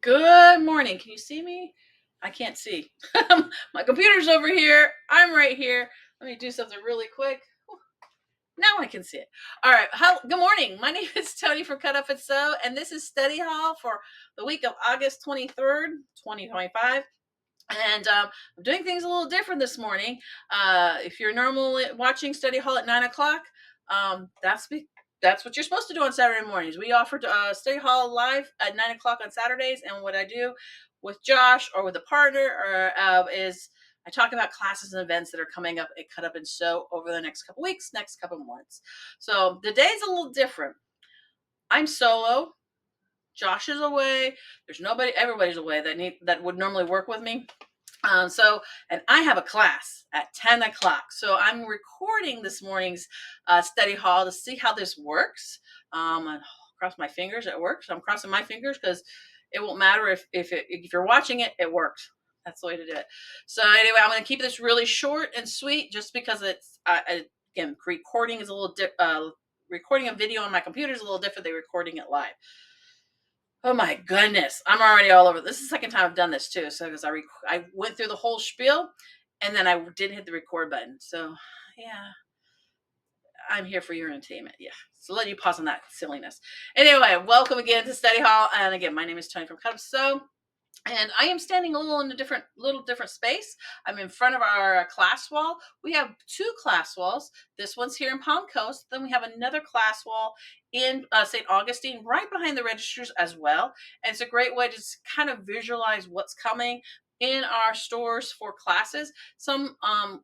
Good morning. Can you see me? I can't see. My computer's over here. I'm right here. Let me do something really quick. Now I can see it. All right. Good morning. My name is Toni from Cut Up and Sew, and this is Study Hall for the week of August 23rd, 2025. And I'm doing things a little different this morning. If you're normally watching Study Hall at 9 o'clock, that's what you're supposed to do on Saturday mornings. We offer Study Hall live at 9 o'clock on Saturdays. And what I do with Josh or with a partner is I talk about classes and events that are coming up at Cut Up and Sew over the next couple weeks, next couple months. So the day's a little different. I'm solo. Josh is away. There's nobody. Everybody's away that would normally work with me. And I have a class at 10 o'clock. So I'm recording this morning's study hall to see how this works. And cross my fingers, it works. I'm crossing my fingers because it won't matter if you're watching it, it works. That's the way to do it. So anyway, I'm going to keep this really short and sweet just because it's, again, recording is a little recording a video on my computer is a little different than recording it live. Oh my goodness, I'm already all over. This is the second time I've done this too. So because I went through the whole spiel, and then I didn't hit the record button. So yeah, I'm here for your entertainment. Yeah, so let you pause on that silliness. Anyway, welcome again to Study Hall, and again, my name is Toni from Cut Up Sew. And I am standing a little in a little different space. I'm in front of our class wall. We have two class walls. This one's here in Palm Coast. Then we have another class wall in St. Augustine, right behind the registers as well. And it's a great way to just kind of visualize what's coming in our stores for classes. Some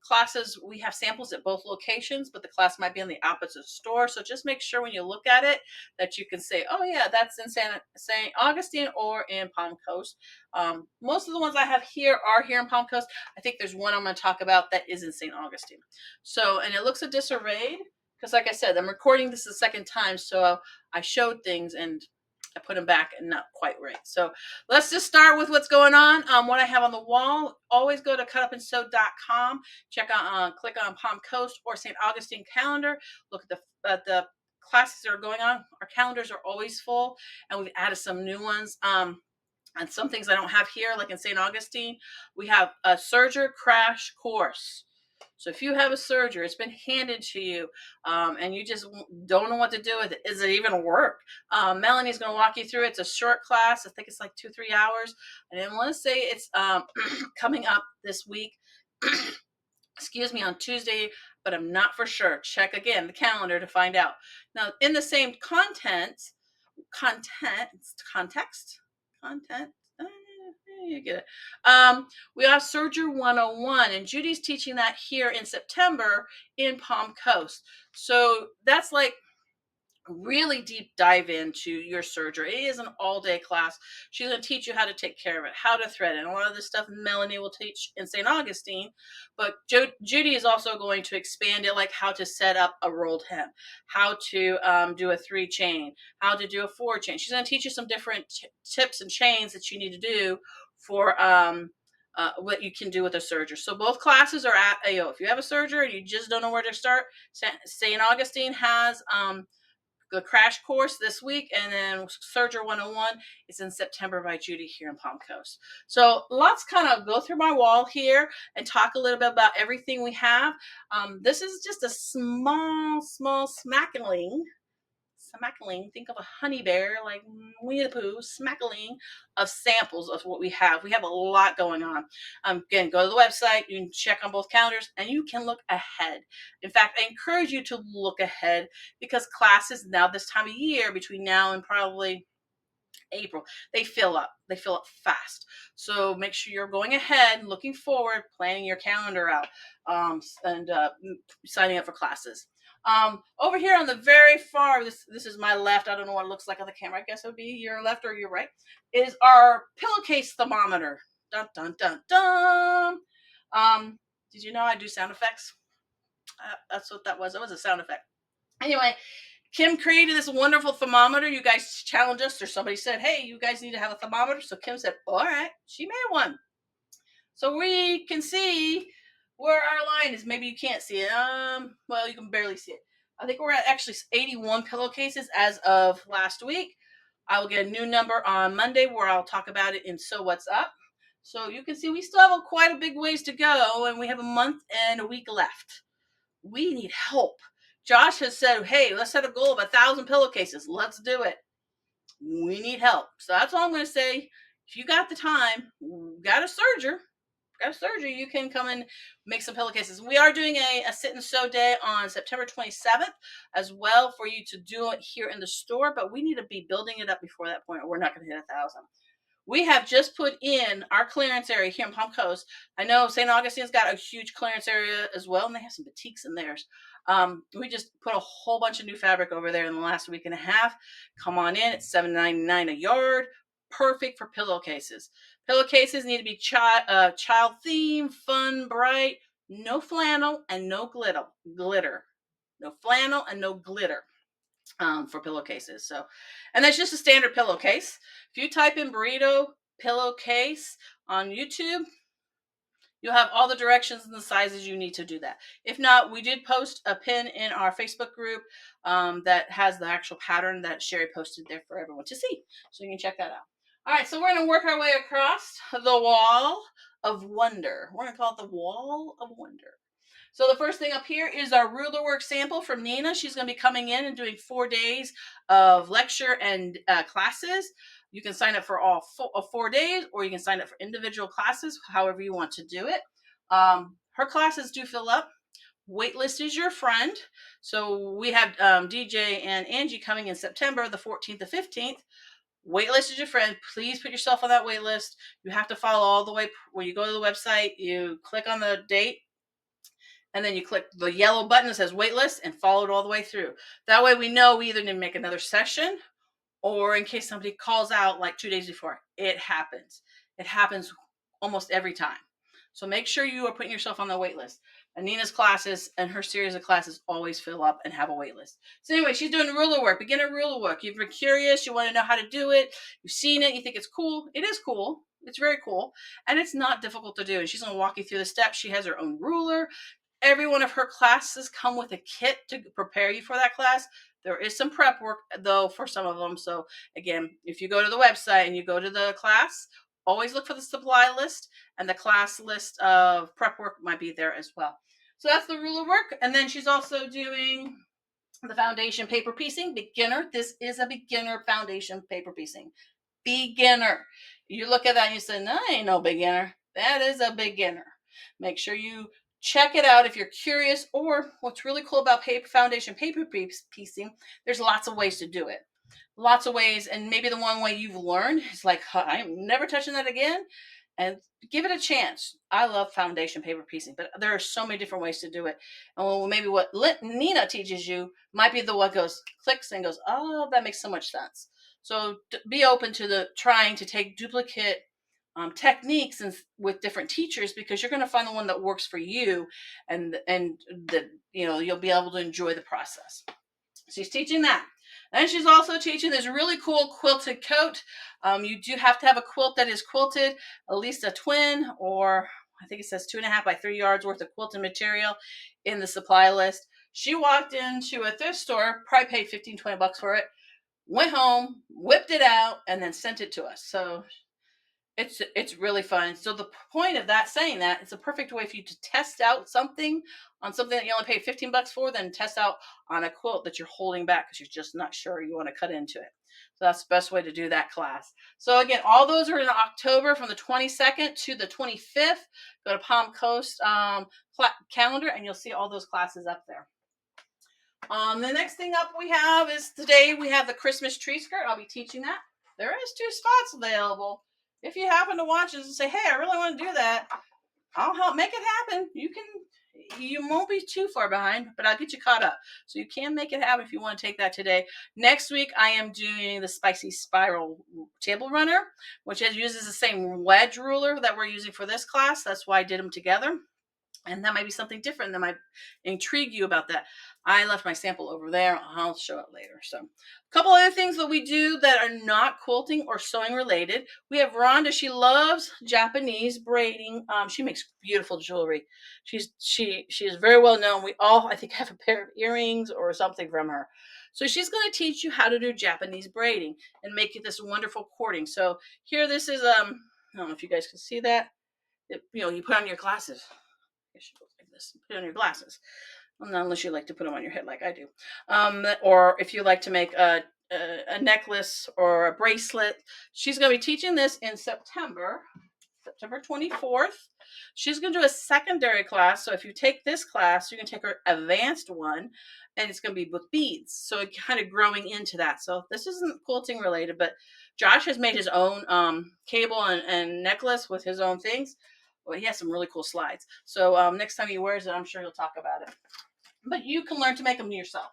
classes, we have samples at both locations, but the class might be in the opposite store. So just make sure when you look at it that you can say, oh yeah, that's in St. Augustine or in Palm Coast. Most of the ones I have here are here in Palm Coast. I think there's one I'm going to talk about that is in St. Augustine. So, and it looks a disarrayed because like I said, I'm recording this the second time. So I showed things and I put them back and not quite right. So let's just start with what's going on. What I have on the wall, always go to cutupandsew.com. Click on Palm Coast or St. Augustine calendar. Look at the classes that are going on. Our calendars are always full, and we've added some new ones. And some things I don't have here, like in St. Augustine, we have a serger crash course. So if you have a serger, it's been handed to you, and you just don't know what to do with it. Is it even work? Melanie's going to walk you through it. It's a short class. I think it's like 2-3 hours. I didn't want to say it's coming up this week. Excuse me, on Tuesday, but I'm not for sure. Check again the calendar to find out. Now, in the same context, you get it. We have Serger 101, and Judy's teaching that here in September in Palm Coast. So that's like really deep dive into your serger. It is an all-day class. She's going to teach you how to take care of it, how to thread it, and a lot of this stuff Melanie will teach in St. Augustine. But Judy is also going to expand it, like how to set up a rolled hem, how to do a 3-chain, how to do a 4-chain. She's going to teach you some different tips and chains that you need to do for what you can do with a serger. So both classes are at AO. If you have a serger and you just don't know where to start, St. Augustine has the crash course this week, and then Serger 101 is in September by Judy here in Palm Coast. So let's kind of go through my wall here and talk a little bit about everything we have. This is just a small smackling. Think of a honey bear, like Winnie the Pooh, smackling of samples of what we have. We have a lot going on. Again, go to the website, you can check on both calendars, and you can look ahead. In fact, I encourage you to look ahead because classes now this time of year, between now and probably April, they fill up fast. So make sure you're going ahead, looking forward, planning your calendar out, and signing up for classes. Over here on the very far, this is my left. I don't know what it looks like on the camera. I guess it would be your left or your right. Is our pillowcase thermometer. Dun dun dun dun. Did you know I do sound effects? That's what that was. It was a sound effect. Anyway, Kim created this wonderful thermometer. You guys challenged us, or somebody said, hey, you guys need to have a thermometer. So Kim said, all right, she made one. So we can see where our line is. Maybe you can't see it. Well, you can barely see it. I think we're at actually 81 pillowcases as of last week. I will get a new number on Monday where I'll talk about it in So What's Up. So you can see we still have quite a big ways to go, and we have a month and a week left. We need help. Josh has said, hey, let's set a goal of 1,000 pillowcases. Let's do it. We need help. So that's all I'm going to say. If you got the time, got a serger, you can come and make some pillowcases. We are doing a sit and sew day on September 27th as well for you to do it here in the store, but we need to be building it up before that point or we're not going to hit 1,000. We have just put in our clearance area here in Palm Coast. I know St. Augustine's got a huge clearance area as well, and they have some boutiques in theirs. We just put a whole bunch of new fabric over there in the last week and a half. Come on in. It's $7.99 a yard. Perfect for pillowcases. Pillowcases need to be child theme, fun, bright, no flannel and no glitter. No flannel and no glitter. For pillowcases. So, and that's just a standard pillowcase. If you type in burrito pillowcase on YouTube, you'll have all the directions and the sizes you need to do that. If not, we did post a pin in our Facebook group that has the actual pattern that Sherry posted there for everyone to see. So you can check that out. All right, so we're going to work our way across the wall of wonder. We're going to call it the wall of wonder. So the first thing up here is our ruler work sample from Nina. She's going to be coming in and doing 4 days of lecture and classes. You can sign up for all 4 days, or you can sign up for individual classes, however you want to do it. Her classes do fill up. Waitlist is your friend. So we have DJ and Angie coming in September the 14th to 15th. Waitlist is your friend. Please put yourself on that waitlist. You have to follow all the way. When you go to the website, you click on the date, and then you click the yellow button that says waitlist and follow it all the way through. That way we know we either need to make another session, or in case somebody calls out like 2 days before. It happens. It happens almost every time. So make sure you are putting yourself on the wait list. Anina's classes and her series of classes always fill up and have a wait list. So anyway, she's doing ruler work, beginner ruler work. You've been curious, you want to know how to do it, you've seen it, you think it's cool. It is cool. It's very cool. And it's not difficult to do. And she's going to walk you through the steps. She has her own ruler. Every one of her classes come with a kit to prepare you for that class. There is some prep work though for some of them. So again, if you go to the website and you go to the class, always look for the supply list, and the class list of prep work might be there as well. So that's the ruler work. And then she's also doing the foundation paper piecing, beginner. This is a beginner foundation paper piecing. Beginner. You look at that and you say, no, I ain't no beginner. That is a beginner. Make sure you check it out if you're curious. Or what's really cool about foundation paper piecing, there's lots of ways to do it. Lots of ways. And maybe the one way you've learned is like, I'm never touching that again. And give it a chance. I love foundation paper piecing, but there are so many different ways to do it. And maybe what Nina teaches you might be the one goes, clicks and goes, oh, that makes so much sense. So be open to the trying to take duplicate techniques and with different teachers, because you're going to find the one that works for you, and that you'll be able to enjoy the process. She's teaching that. And she's also teaching this really cool quilted coat. You do have to have a quilt that is quilted, at least a twin, or I think it says 2.5 by 3 yards worth of quilted material in the supply list. She walked into a thrift store, probably paid $15-20 for it, went home, whipped it out, and then sent it to us. So it's really fun. So the point of that, saying that, it's a perfect way for you to test out something on something that you only paid $15 for, then test out on a quilt that you're holding back because you're just not sure you want to cut into it. So that's the best way to do that class. So again, all those are in October from the 22nd to the 25th. Go to Palm Coast calendar and you'll see all those classes up there. The next thing up we have is today we have the Christmas tree skirt. I'll be teaching that. There is 2 spots available. If you happen to watch this and say, hey, I really want to do that, I'll help make it happen. You won't be too far behind, but I'll get you caught up. So you can make it happen if you want to take that today. Next week, I am doing the Spicy Spiral Table Runner, which uses the same wedge ruler that we're using for this class. That's why I did them together. And that might be something different that might intrigue you about that. I left my sample over there. I'll show it later. So, a couple other things that we do that are not quilting or sewing related. We have Rhonda. She loves Japanese braiding. She makes beautiful jewelry. She is very well known. We all, I think, have a pair of earrings or something from her. So she's going to teach you how to do Japanese braiding and make it this wonderful cording. So here, this is I don't know if you guys can see that. You put on your glasses. It should look like this. Put on your glasses. Well, not unless you like to put them on your head like I do. Or if you like to make a necklace or a bracelet. She's going to be teaching this in September 24th. She's going to do a secondary class. So if you take this class, you can take her advanced one, and it's going to be with beads. So it kind of growing into that. So this isn't quilting related, but Josh has made his own cable and necklace with his own things. Well, he has some really cool slides. So next time he wears it, I'm sure he'll talk about it. But you can learn to make them yourself.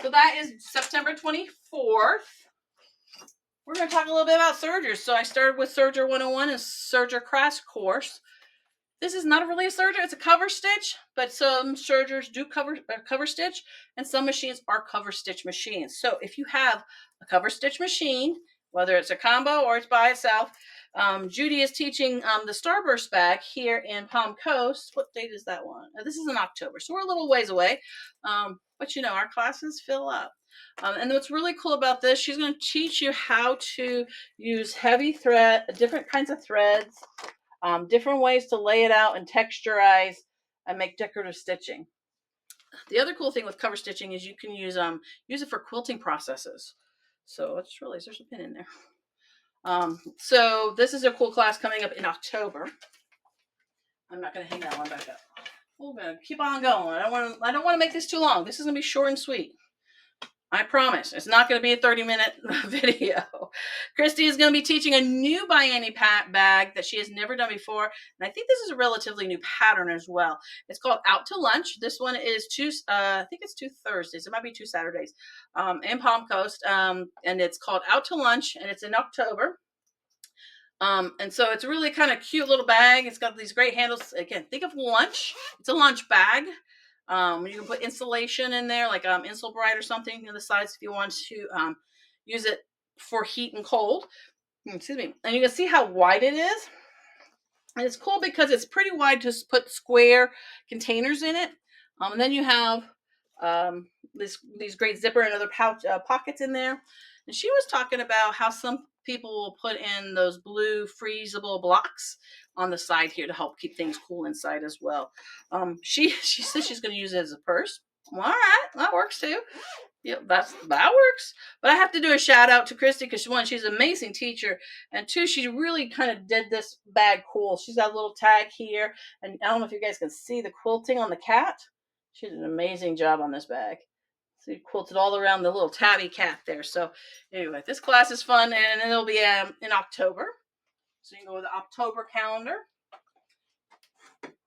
So that is September 24th. We're going to talk a little bit about sergers. So I started with Serger 101 and Serger Crash Course. This is not really a serger, it's a cover stitch, but some sergers do cover stitch, and some machines are cover stitch machines. So if you have a cover stitch machine, whether it's a combo or it's by itself, Judy is teaching the Starburst bag here in Palm Coast. What date is that one? This is in October, so we're a little ways away. But our classes fill up. And what's really cool about this, she's going to teach you how to use heavy thread, different kinds of threads, different ways to lay it out and texturize and make decorative stitching. The other cool thing with cover stitching is you can use it for quilting processes. So I just realized there's a pin in there. So this is a cool class coming up in October. I'm not going to hang that one back up. We're going to keep on going. I don't want to make this too long. This is going to be short and sweet. I promise. It's not going to be a 30-minute video. Christy is going to be teaching a new bianni bag that she has never done before. And I think this is a relatively new pattern as well. It's called Out to Lunch. This one is I think it's 2 Thursdays. It might be 2 Saturdays in Palm Coast. And it's called Out to Lunch, and it's in October. And so it's a really kind of cute little bag. It's got these great handles. Again, think of lunch. It's a lunch bag. You can put insulation in there, like Insulbright or something on the sides if you want to use it for heat and cold. Excuse me. And you can see how wide it is. And it's cool because it's pretty wide to put square containers in it. And then you have these great zipper and other pockets in there. And she was talking about how some people will put in those blue freezable blocks on the side here to help keep things cool inside as well. She says she's going to use it as a purse. All right, that works too. Yeah, that works. But I have to do a shout out to Christy because she's an amazing teacher, and two, she really kind of did this bag cool. She's got a little tag here, and I don't know if you guys can see the quilting on the cat. She did an amazing job on this bag. So you quilted all around the little tabby cat there. So anyway, this class is fun, and it'll be in October. So you can go with the October calendar.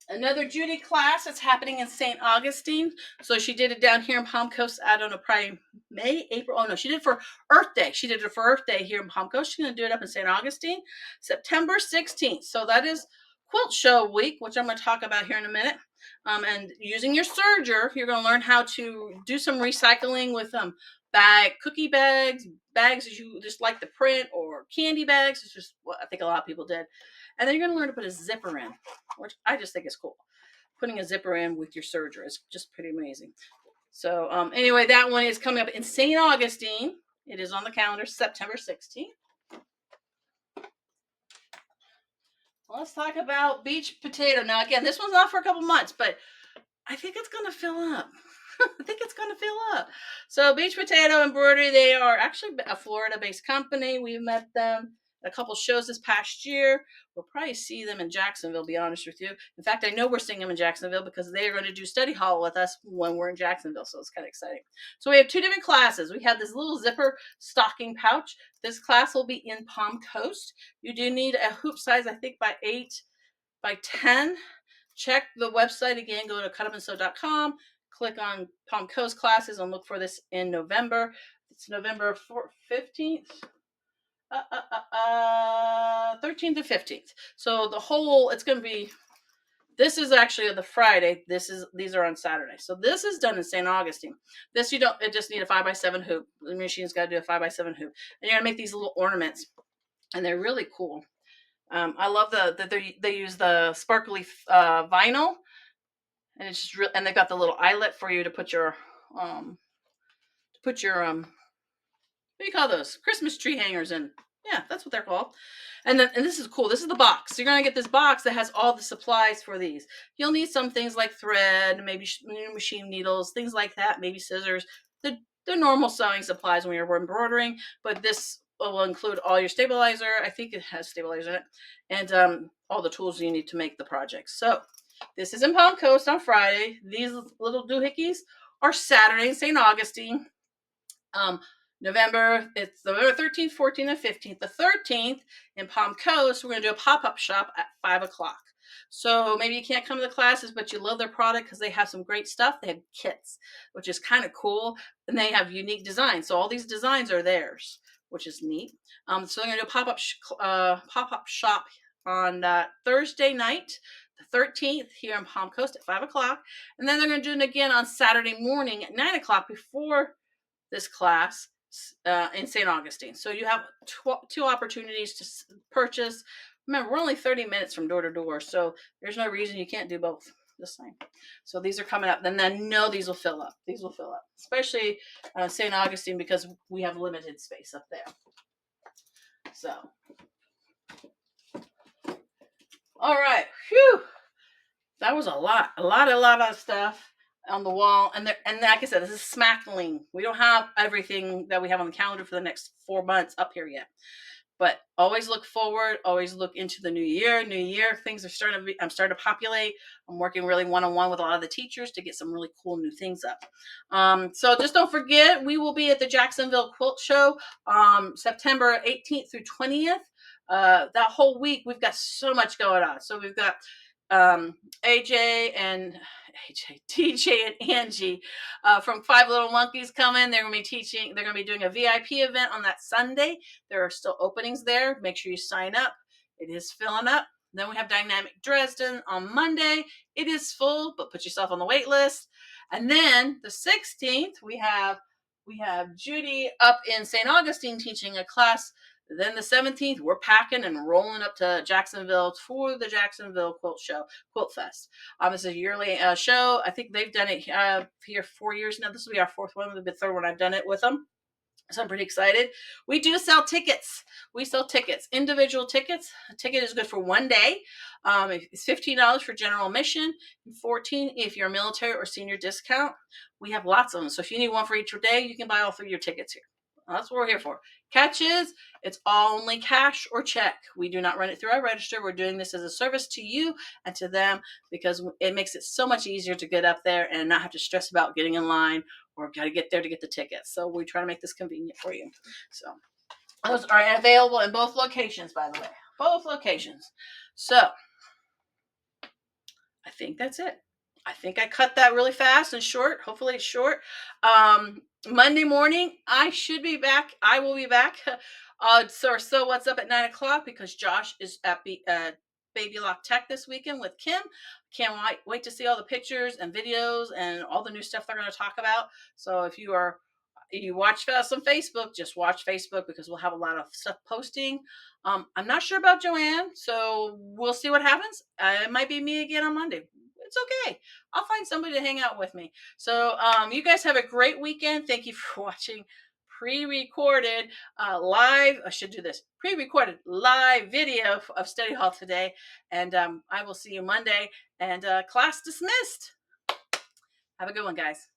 Another Judy class that's happening in St. Augustine. So she did it down here in Palm Coast. I don't know, probably May, April. Oh no, she did it for Earth Day. She did it for Earth Day here in Palm Coast. She's going to do it up in St. Augustine, September 16th. So that is Quilt Show Week, which I'm going to talk about here in a minute. And using your serger, you're going to learn how to do some recycling with cookie bags as you just like the print, or candy bags. It's just what I think a lot of people did. And then you're going to learn to put a zipper in, which I just think is cool. Putting a zipper in with your serger is just pretty amazing. So anyway, that one is coming up in St. Augustine. It is on the calendar, September 16th. Well, let's talk about Beach Potato. Now, again, this one's not for a couple months, but I think it's going to fill up. So Beach Potato Embroidery, they are actually a Florida-based company. We met them at a couple shows this past year. We'll probably see them in Jacksonville, to be honest with you. In fact, I know we're seeing them in Jacksonville because they're going to do study hall with us when we're in Jacksonville, so it's kind of exciting. So we have 2 different classes. We have this little zipper stocking pouch. This class will be in Palm Coast. You do need a hoop size, I think, by 8 by 10. Check the website again. Go to cutupandsew.com. Click on Palm Coast classes and look for this in November. It's November 15th. 13th to 15th. So it's going to be This is actually the Friday. These are on Saturday. So this is done in St. Augustine. This you don't. It just need a 5x7 hoop. The machine's got to do a 5x7 hoop, and you're gonna make these little ornaments, and they're really cool. I love that they use the sparkly vinyl, and it's just real. And they've got the little eyelet for you to put your um what do you call those? Christmas tree hangers in. Yeah, that's what they're called. And this is cool. This is the box. So you're gonna get this box that has all the supplies for these. You'll need some things like thread, maybe machine needles, things like that, maybe scissors. The normal sewing supplies when you're embroidering, but this will include all your stabilizer. I think it has stabilizer in it, and all the tools you need to make the project. So this is in Palm Coast on Friday. These little doohickeys are Saturday in St. Augustine. Um, it's November 13th, 14th, and 15th. The 13th in Palm Coast, we're going to do a pop-up shop at 5 o'clock. So maybe you can't come to the classes, but you love their product because they have some great stuff. They have kits, which is kind of cool. And they have unique designs. So all these designs are theirs, which is neat. So they're going to do a pop-up shop on Thursday night, the 13th, here in Palm Coast at 5 o'clock. And then they're going to do it again on Saturday morning at 9 o'clock before this class in St. Augustine. So you have two opportunities to purchase. Remember, we're only 30 minutes from door to door, so there's no reason you can't do both the same. So these are coming up. Then I know these will fill up. These will fill up, especially St. Augustine, because we have limited space up there. So, all right. Phew. That was a lot of stuff on the wall. And like I said, this is smackling. We don't have everything that we have on the calendar for the next 4 months up here yet. But always look forward, always look into the new year. Things are I'm starting to populate. I'm working really one-on-one with a lot of the teachers to get some really cool new things up. So just don't forget, we will be at the Jacksonville Quilt Show September 18th through 20th. That whole week, we've got so much going on. So we've got TJ and Angie from Five Little Monkeys coming. They're going to be teaching. They're going to be doing a VIP event on that Sunday. There are still openings there. Make sure you sign up. It is filling up. Then we have Dynamic Dresden on Monday. It is full, but put yourself on the wait list. And then the 16th, we have Judy up in St. Augustine teaching a class. Then the 17th, we're packing and rolling up to Jacksonville for the Jacksonville Quilt Fest. This is a yearly show. I think they've done it here 4 years now. This will be our fourth one. It'll be the third one I've done it with them. So I'm pretty excited. We do sell tickets. We sell tickets, individual tickets. A ticket is good for one day. It's $15 for general admission, and $14 if you're a military or senior discount. We have lots of them. So if you need one for each day, you can buy all 3 of your tickets here. That's what we're here for. Catch is, it's only cash or check. We do not run it through our register. We're doing this as a service to you and to them because it makes it so much easier to get up there and not have to stress about getting in line or got to get there to get the tickets. So we try to make this convenient for you. So those are available in both locations, by the way. Both locations. So I think that's it. I think I cut that really fast and short. Hopefully it's short. Monday morning, I should be back. I will be back. So what's up at 9 o'clock because Josh is at Baby Lock Tech this weekend with Kim. Can't wait to see all the pictures and videos and all the new stuff they're going to talk about. So if you watch us on Facebook, just watch Facebook because we'll have a lot of stuff posting. I'm not sure about Joanne, so we'll see what happens. It might be me again on Monday. It's okay. I'll find somebody to hang out with me. So you guys have a great weekend. Thank you for watching pre-recorded live. I should do this. Pre-recorded live video of Study Hall today. And I will see you Monday. And class dismissed. Have a good one, guys.